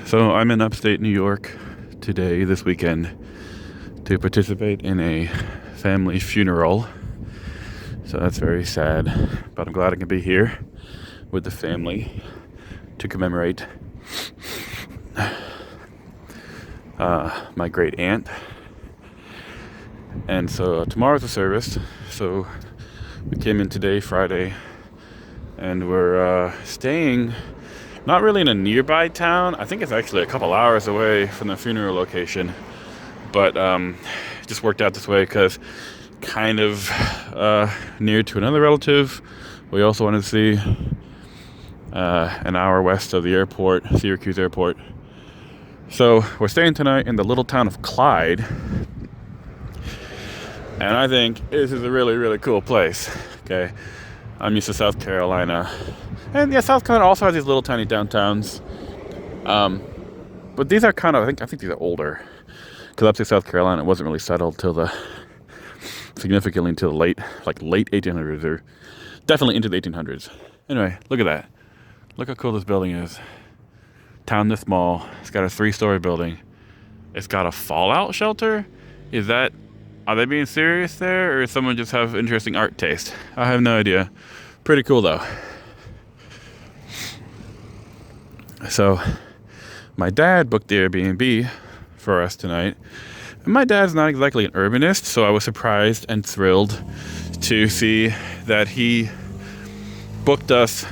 So I'm in upstate New York today, this weekend, to participate in a family funeral. So that's very sad, but I'm glad I can be here with the family to commemorate my great aunt. And so tomorrow's the service. So we came in today, Friday, and we're staying not really in a nearby town. I think it's actually a couple hours away from the funeral location, but it just worked out this way because kind of near to another relative. We also wanted to see an hour west of the airport, Syracuse Airport. So we're staying tonight in the little town of Clyde, and I think this is a really, really cool place. Okay, I'm used to South Carolina, and yeah, South Carolina also has these little tiny downtowns. But these are kind of, I think these are older, because Upstate South Carolina wasn't really settled till significantly until the late 1800s, or definitely into the 1800s. Anyway, look at that. Look how cool this building is. Town this small. It's got a 3-story building. It's got a fallout shelter. Are they being serious there, or does someone just have interesting art taste? I have no idea. Pretty cool though. So my dad booked the Airbnb for us tonight. And my dad's not exactly an urbanist, so I was surprised and thrilled to see that he booked us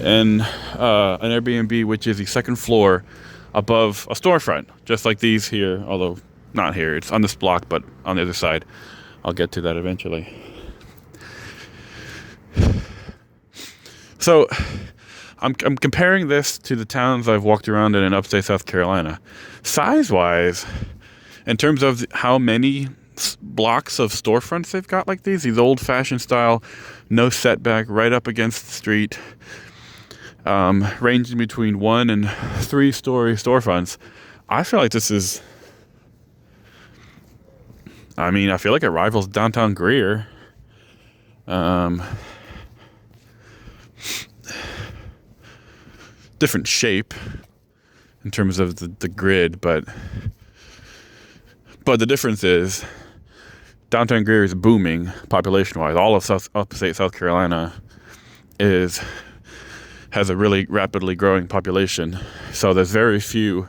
an Airbnb, which is the second floor above a storefront, just like these here, although not here. It's on this block, but on the other side. I'll get to that eventually. So I'm comparing this to the towns I've walked around in upstate South Carolina. Size-wise, in terms of how many blocks of storefronts they've got like these old-fashioned style, no setback, right up against the street, ranging between 1 and 3-story storefronts. I feel like this is... I feel like it rivals downtown Greer. Different shape in terms of the grid, but the difference is downtown Greer is booming population-wise. All of upstate South Carolina has a really rapidly growing population, so there's very few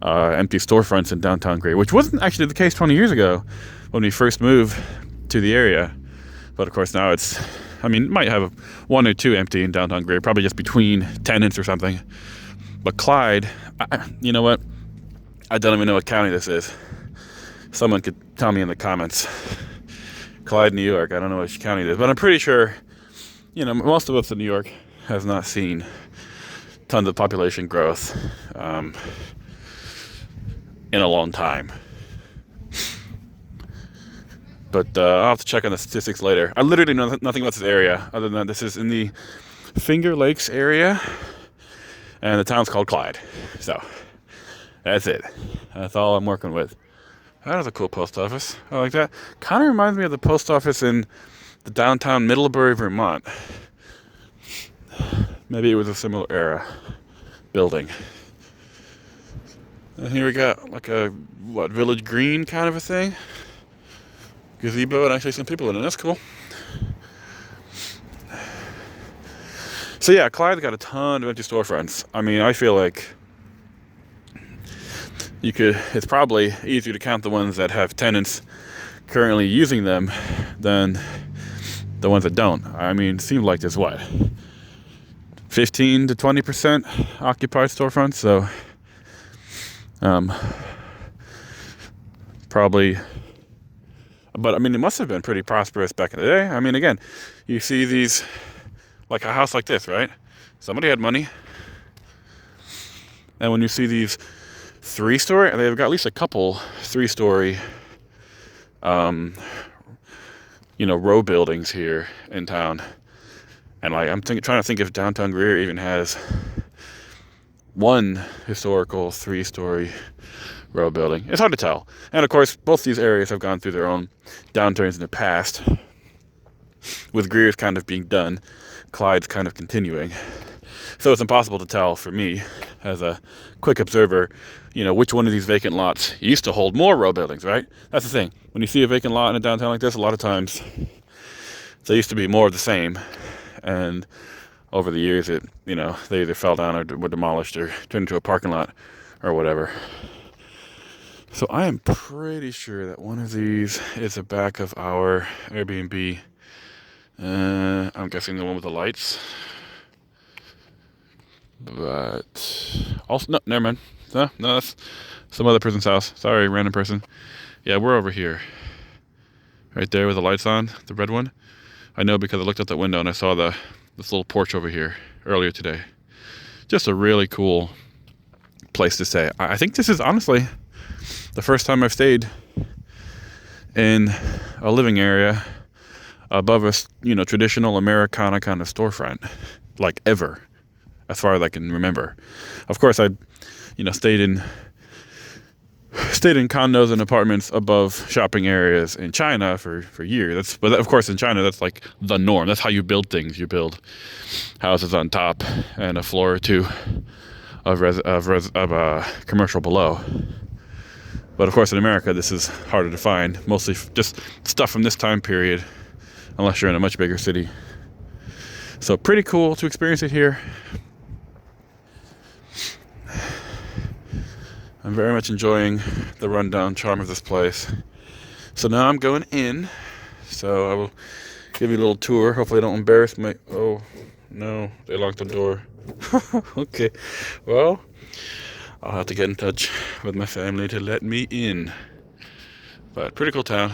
empty storefronts in downtown Greer, which wasn't actually the case 20 years ago when we first moved to the area. But of course now it might have 1 or 2 empty in downtown Greer, probably just between tenants or something. But Clyde, you know what? I don't even know what county this is. Someone could tell me in the comments. Clyde, New York. I don't know which county it is, but I'm pretty sure, most of us in New York has not seen tons of population growth in a long time. But I'll have to check on the statistics later. I literally know nothing about this area other than this is in the Finger Lakes area, and the town's called Clyde. So that's it. That's all I'm working with. That is a cool post office. I like that. Kind of reminds me of the post office in the downtown Middlebury, Vermont. Maybe it was a similar era building. And here we got like a village green kind of a thing. Gazebo and actually some people in it. That's cool. So yeah, Clyde's got a ton of empty storefronts. I feel like it's probably easier to count the ones that have tenants currently using them than the ones that don't. It seems like there's 15 to 20% occupied storefronts, so probably. But it must have been pretty prosperous back in the day. Again, you see these, like a house like this, right? Somebody had money. And when you see these 3-story, they've got at least a couple 3-story, row buildings here in town. And I'm trying to think if downtown Greer even has one historical 3-story row building. It's hard to tell. And of course, both these areas have gone through their own downturns in the past, with Greer's kind of being done, Clyde's kind of continuing. So it's impossible to tell for me as a quick observer, which one of these vacant lots used to hold more row buildings, right? That's the thing. When you see a vacant lot in a downtown like this, a lot of times there used to be more of the same. And over the years, they either fell down or were demolished or turned into a parking lot or whatever. So I am pretty sure that one of these is the back of our Airbnb. I'm guessing the one with the lights. But also, no, never mind. No, that's some other person's house. Sorry, random person. Yeah, we're over here. Right there with the lights on, the red one. I know because I looked out that window and I saw this little porch over here earlier today. Just a really cool place to stay. I think this is honestly the first time I've stayed in a living area above a traditional Americana kind of storefront, like ever, as far as I can remember. Of course, I stayed in condos and apartments above shopping areas in China for years. But of course, in China, that's like the norm. That's how you build things. You build houses on top and a floor or two of commercial below. But of course, in America, this is harder to find. Mostly just stuff from this time period, unless you're in a much bigger city. So pretty cool to experience it here. I'm very much enjoying the rundown charm of this place. So now I'm going in. So I will give you a little tour. Hopefully I don't embarrass my... Oh, no. They locked the door. Okay. Well, I'll have to get in touch with my family to let me in. But pretty cool town.